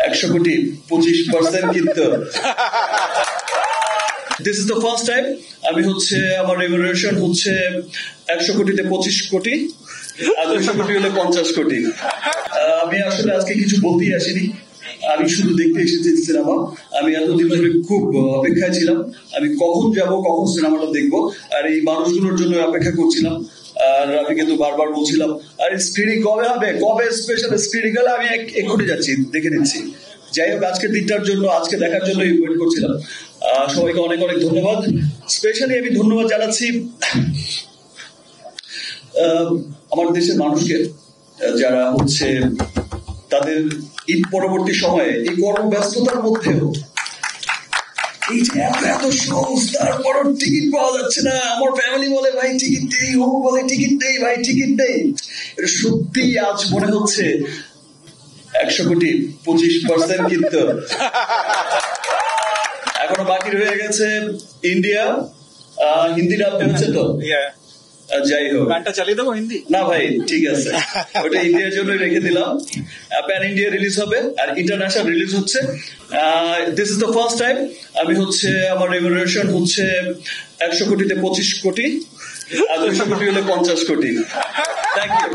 100 কোটি 25% কিন্তু this is the first time আমি আমার রেমুনারেশন 100 কোটিতে 25 কোটি আর 200 কোটি হলে 50 কোটি। আমি আসলে আজকে কিছু বলতেই আসিনি, আমি শুধু দেখতে এসেছি সিনেমা। আমি এতদিন ধরে খুব অপেক্ষায় ছিলাম, আমি কখন যাব, কখন সিনেমাটা দেখবো, আর এই মানুষগুলোর জন্য অপেক্ষা করছিলাম। আর আমি কিন্তু বারবার বলছিলাম আর স্ক্রিনিং কবে হবে, কবে স্পেশাল স্ক্রিনিং হলে আমি এক্ষুনি যাচ্ছি, দেখে নিচ্ছি। যাই হোক, আজকের দিনটার জন্য, আজকে দেখার জন্য ওয়েট করছিলাম। সবাইকে অনেক অনেক ধন্যবাদ। স্পেশালি আমি ধন্যবাদ জানাচ্ছি আমার দেশের মানুষকে, যারা তাদের ঈদ পরবর্তী সময়ে এই কর্মব্যস্ততার মধ্যেও এই যে এত সহজ, তারপরও টিকিট পাওয়া যাচ্ছে না। আমার ফ্যামিলি বলে ভাই টিকিট নেই, ও বলে টিকিট নেই, ভাই টিকিট নেই। এটা সত্যি আজ মনে হচ্ছে 100 কোটি 25% কিন্তু এখনো বাকি রয়ে গেছে ইন্ডিয়া। হিন্দি ডাব হচ্ছে তো, যাই হোক গানটা চালিয়ে দেবো হিন্দি না ভাই, ঠিক আছে, ওটা ইন্ডিয়ার জন্য রেখে দিলাম। প্যান ইন্ডিয়া রিলিজ হবে আর ইন্টারন্যাশনাল রিলিজ হচ্ছে। This is the first time আমি আমার রেমুনারেশন 100 কোটিতে 25 কোটি আর 200 কোটি হলে 50 কোটি। Thank you.